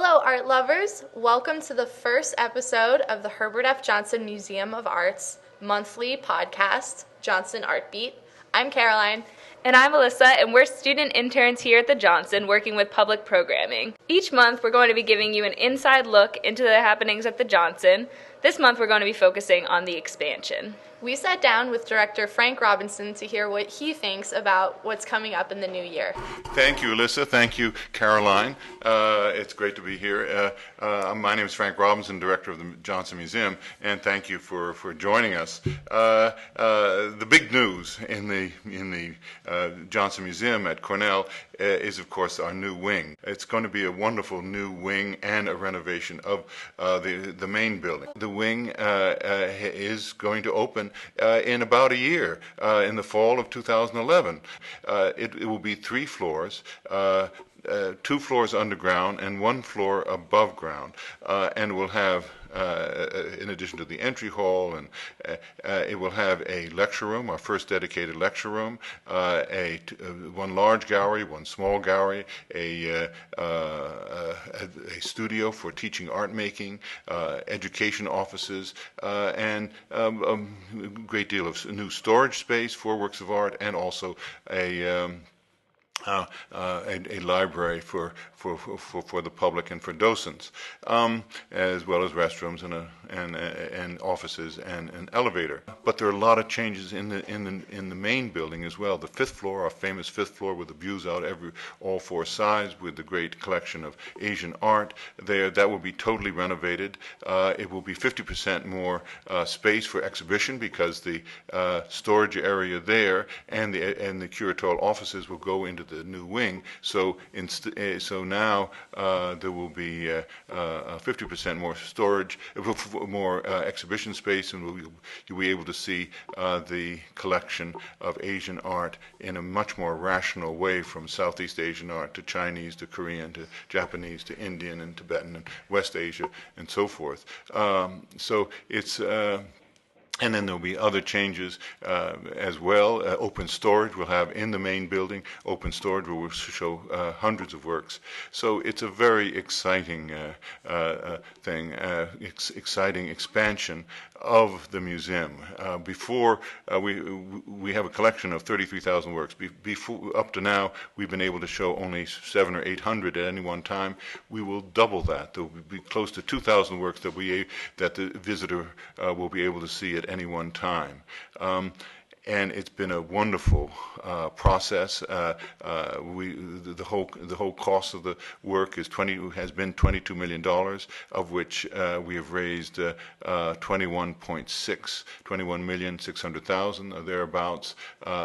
Hello, art lovers. Welcome to the first episode of the Herbert F. Johnson Museum of Art's monthly podcast, Johnson ArtBeat. I'm Caroline. And I'm Alyssa, and we're student interns here at the Johnson working with public programming. Each month, we're going to be giving you an inside look into the happenings at the Johnson. This month, we're going to be focusing on the expansion. We sat down with director Frank Robinson to hear what he thinks about what's coming up in the new year. Thank you, Alyssa. Thank you, Caroline. It's great to be here. My name is Frank Robinson, director of the Johnson Museum, and thank you for joining us. The big news in the Johnson Museum at Cornell is, of course, our new wing. It's going to be a wonderful new wing and a renovation of the main building. The wing is going to open in about a year, in the fall of 2011. It will be 3 floors. 2 floors underground and 1 floor above ground, and will have, in addition to the entry hall, and it will have a lecture room, our first dedicated lecture room, one large gallery, 1 small gallery, a studio for teaching art making, education offices, and a great deal of new storage space for works of art, and also a library for the public and for docents, as well as restrooms and offices and an elevator. But there are a lot of changes in the main building as well. The 5th floor, our famous 5th floor, with the views out all 4 sides, with the great collection of Asian art there, that will be totally renovated. It will be 50% more space for exhibition, because the storage area there and the curatorial offices will go into the new wing. So now there will be 50% more storage, more exhibition space, and you'll be able to see the collection of Asian art in a much more rational way, from Southeast Asian art to Chinese to Korean to Japanese to Indian and Tibetan and West Asia and so forth. So it's and then there'll be other changes as well. Open storage we'll have in the main building. Open storage where we'll show hundreds of works. So it's a very exciting thing, exciting expansion of the museum. Before we have a collection of 33,000 works. Before, up to now, we've been able to show only 700 or 800 at any one time. We will double that. There will be close to 2,000 works that the visitor will be able to see at any one time. And it's been a wonderful process. The whole cost of the work has been $22 million, of which we have raised 21,600,000 or thereabouts.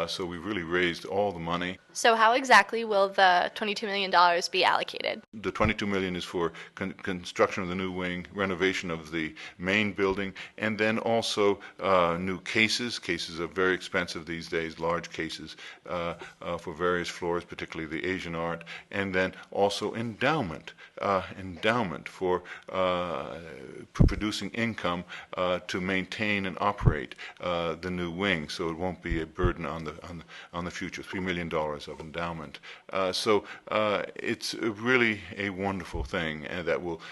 So we've really raised all the money. So how exactly will the $22 million be allocated? The $22 million is for construction of the new wing, renovation of the main building, and then also new cases. Cases are very expensive these days, large cases for various floors, particularly the Asian art, and then also endowment for producing income to maintain and operate the new wing, so it won't be a burden on the future. $3 million of endowment. So it's really a wonderful thing, and that will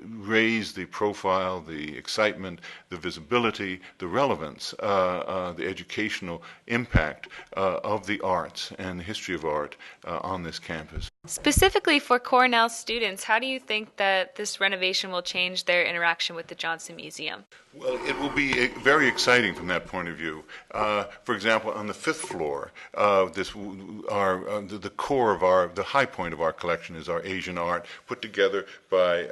raise the profile, the excitement, the visibility, the relevance, the educational impact of the arts and the history of art on this campus. Specifically for Cornell students, how do you think that this renovation will change their interaction with the Johnson Museum? Well, it will be very exciting from that point of view. For example, on the 5th floor, the core of the high point of our collection is our Asian art, put together by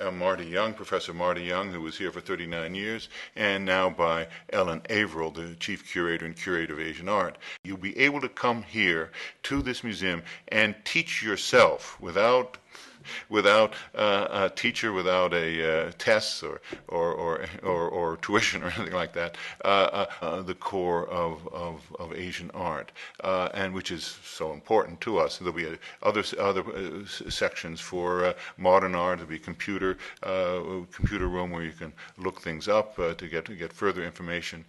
Professor Marty Young, who was here for 39 years, and now by Ellen Averill, the chief curator and curator of Asian art. You'll be able to come here to this museum and teach yourself without a teacher, without a tests or tuition or anything like that, the core of Asian art, and which is so important to us. There'll be other sections for modern art. There'll be computer room where you can look things up to get further information.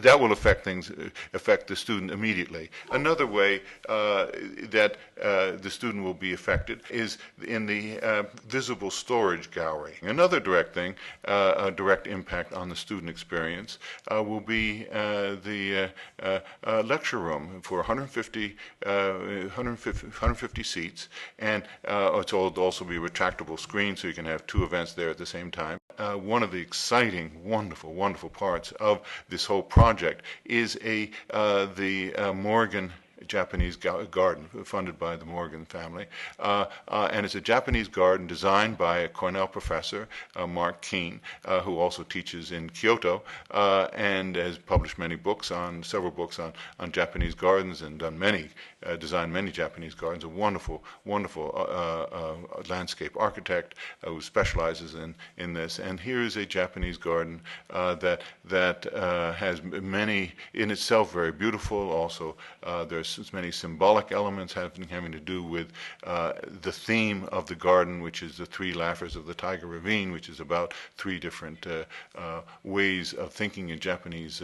that will affect the student immediately. Another way that the student will be affected is in the visible storage gallery. Another direct thing, a direct impact on the student experience, will be the lecture room for 150 seats, and it will also be a retractable screen, so you can have two events there at the same time. One of the exciting, wonderful parts of this whole project is the Morgan Japanese garden, funded by the Morgan family. And it's a Japanese garden designed by a Cornell professor, Mark Keene, who also teaches in Kyoto, and has published several books on Japanese gardens, and designed many Japanese gardens. A wonderful landscape architect who specializes in this. And here is a Japanese garden that has many, in itself, very beautiful. Also, there's many symbolic elements having to do with the theme of the garden, which is the three laughers of the Tiger Ravine, which is about three different ways of thinking in Japanese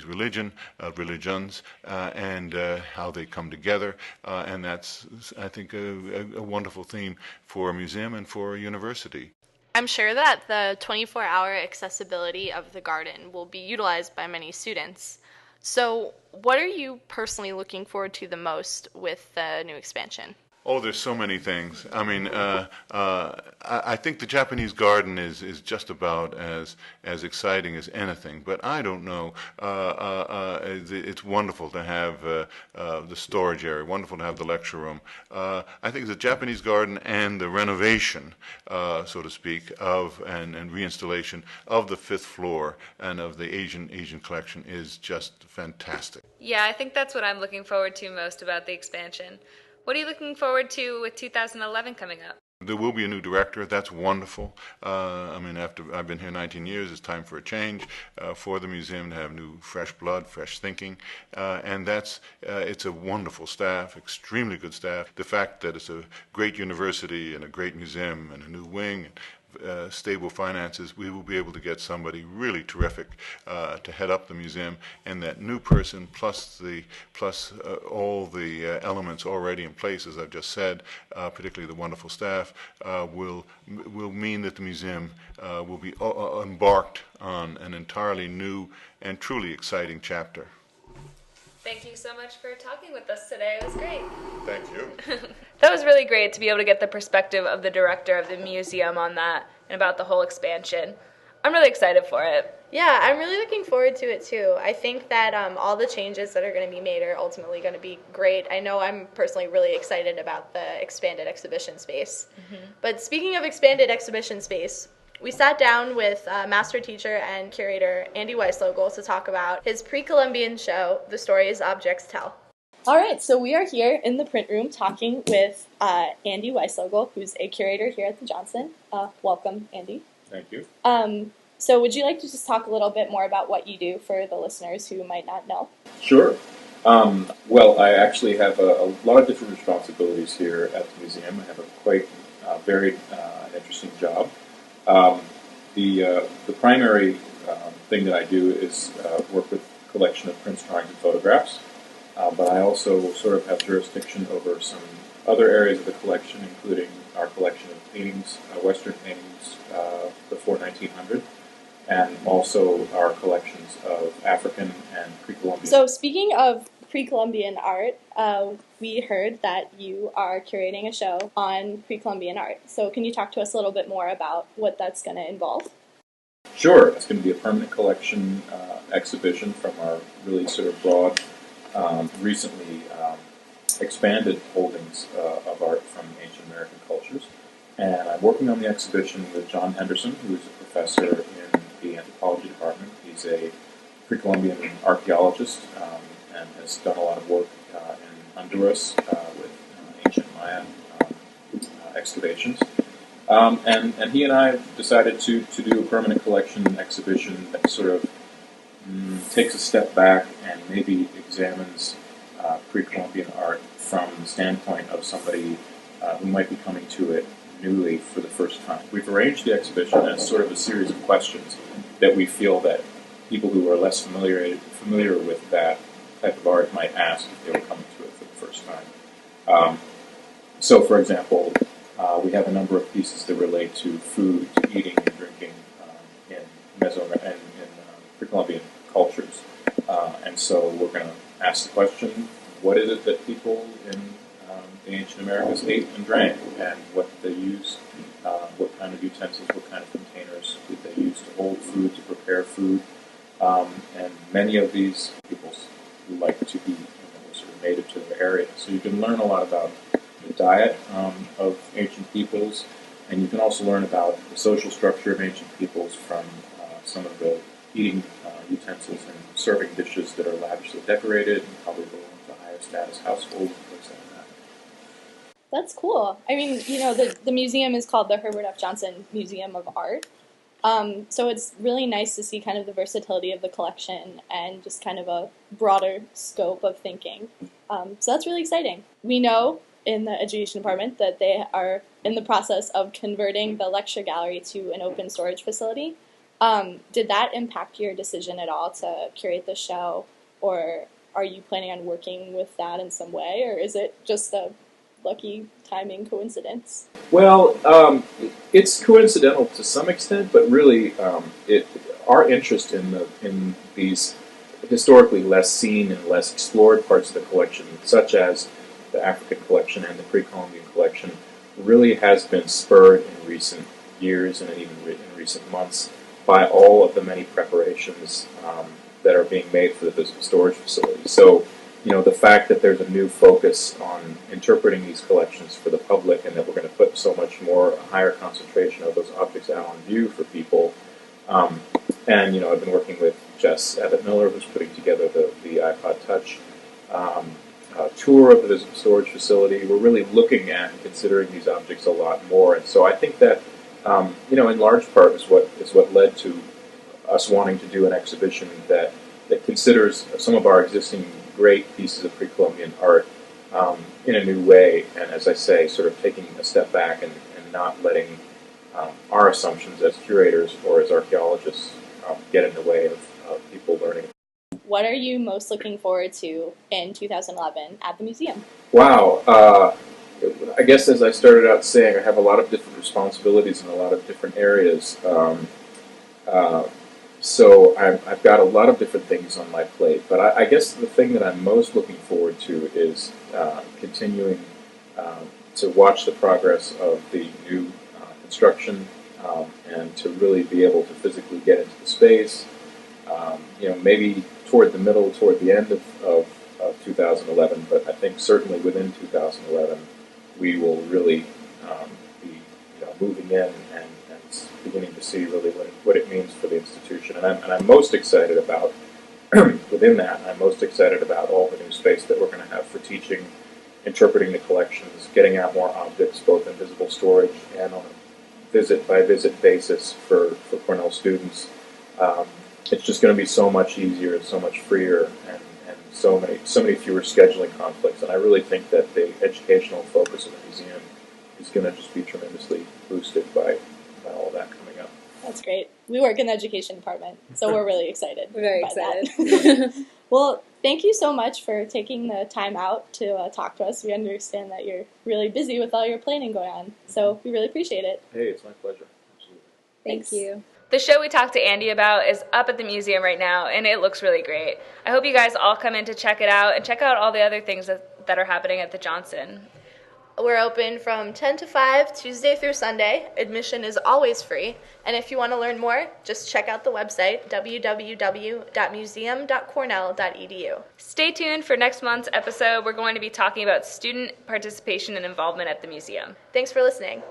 religions, and how they come together. And that's, I think, a wonderful theme for a museum and for a university. I'm sure that the 24-hour accessibility of the garden will be utilized by many students. So what are you personally looking forward to the most with the new expansion? Oh, there's so many things. I mean, I think the Japanese garden is just about as exciting as anything. But I don't know. It's wonderful to have the storage area. Wonderful to have the lecture room. I think the Japanese garden and the renovation, so to speak, and reinstallation of the fifth floor and of the Asian collection is just fantastic. Yeah, I think that's what I'm looking forward to most about the expansion. What are you looking forward to with 2011 coming up? There will be a new director. That's wonderful. I mean, after I've been here 19 years, it's time for a change for the museum to have new, fresh blood, fresh thinking, and it's a wonderful staff, extremely good staff. The fact that it's a great university and a great museum and a new wing, stable finances, we will be able to get somebody really terrific to head up the museum, and that new person plus all the elements already in place, as I've just said, particularly the wonderful staff, will mean that the museum will be embarked on an entirely new and truly exciting chapter. Thank you so much for talking with us today. It was great. Thank you. That was really great to be able to get the perspective of the director of the museum on that and about the whole expansion. I'm really excited for it. Yeah, I'm really looking forward to it too. I think that all the changes that are going to be made are ultimately going to be great. I know I'm personally really excited about the expanded exhibition space. Mm-hmm. But speaking of expanded exhibition space, we sat down with master teacher and curator Andy Weislogel to talk about his Pre-Columbian show, The Stories Objects Tell. All right, so we are here in the print room talking with Andy Weislogel, who's a curator here at the Johnson. Welcome, Andy. Thank you. So would you like to just talk a little bit more about what you do for the listeners who might not know? Sure. Well, I actually have a lot of different responsibilities here at the museum. I have a quite varied and interesting job. The primary thing that I do is work with a collection of prints, drawings, and photographs. But I also sort of have jurisdiction over some other areas of the collection, including our collection of paintings, Western paintings before 1900, and also our collections of African and Pre-Columbian. So speaking of Pre-Columbian art, we heard that you are curating a show on Pre-Columbian art. So can you talk to us a little bit more about what that's going to involve? Sure. It's going to be a permanent collection exhibition from our really sort of broad, recently expanded holdings of art from ancient American cultures. And I'm working on the exhibition with John Henderson, who is a professor in the anthropology department. He's a Pre-Columbian archaeologist and has done a lot of work in Honduras with ancient Mayan excavations. And he and I decided to do a permanent collection exhibition that sort of takes a step back and maybe examines Pre-Columbian art from the standpoint of somebody who might be coming to it newly for the first time. We've arranged the exhibition as sort of a series of questions that we feel that people who are less familiar with that type of art might ask if they were coming to it for the first time. So, for example, we have a number of pieces that relate to food, to eating and drinking in Pre-Columbian cultures. And so we're going to ask the question, what is it that people in the ancient Americas ate and drank, and what did they use, what kind of utensils, what kind of containers did they use to hold food, to prepare food. And many of these peoples like to eat, sort of native to their area. So you can learn a lot about the diet of ancient peoples, and you can also learn about the social structure of ancient peoples from some of the eating utensils and serving dishes that are lavishly decorated and probably belong to higher status households and things like that. That's cool. I mean, the museum is called the Herbert F. Johnson Museum of Art. So it's really nice to see kind of the versatility of the collection and just kind of a broader scope of thinking. So that's really exciting. We know in the education department that they are in the process of converting the lecture gallery to an open storage facility. Did that impact your decision at all to curate the show, or are you planning on working with that in some way, or is it just a lucky timing coincidence? Well, it's coincidental to some extent, but really, our interest in these historically less seen and less explored parts of the collection, such as the African collection and the Pre-Columbian collection, really has been spurred in recent years and even in recent months by all of the many preparations that are being made for the physical storage facility. So, the fact that there's a new focus on interpreting these collections for the public, and that we're going to put so much more, a higher concentration of those objects out on view for people. And, I've been working with Jess Abbott-Miller, who's putting together the iPod Touch tour of the physical storage facility. We're really looking at and considering these objects a lot more. And so I think that, in large part is what led to us wanting to do an exhibition that considers some of our existing great pieces of Pre-Columbian art in a new way, and as I say, sort of taking a step back and not letting our assumptions as curators or as archaeologists get in the way of people learning. What are you most looking forward to in 2011 at the museum? Wow. I guess as I started out saying, I have a lot of different responsibilities in a lot of different areas. So I've got a lot of different things on my plate, but I guess the thing that I'm most looking forward to is continuing to watch the progress of the new construction and to really be able to physically get into the space. Maybe toward the end of 2011, but I think certainly within 2011, we will really be moving in and beginning to see really what it means for the institution. And I'm most excited about, within that, I'm most excited about all the new space that we're going to have for teaching, interpreting the collections, getting out more objects, both in visible storage and on a visit-by-visit basis for Cornell students. It's just going to be so much easier and so much freer, and so many fewer scheduling conflicts. And I really think that the educational focus of the museum is going to just be tremendously boosted by all that coming up. That's great. We work in the education department, so we're really excited. We're very by excited. That. Well, thank you so much for taking the time out to talk to us. We understand that you're really busy with all your planning going on, so we really appreciate it. Hey, it's my pleasure. Absolutely. Thanks. Thank you. The show we talked to Andy about is up at the museum right now, and it looks really great. I hope you guys all come in to check it out and check out all the other things that are happening at the Johnson. We're open from 10 to 5, Tuesday through Sunday. Admission is always free. And if you want to learn more, just check out the website, www.museum.cornell.edu. Stay tuned for next month's episode. We're going to be talking about student participation and involvement at the museum. Thanks for listening.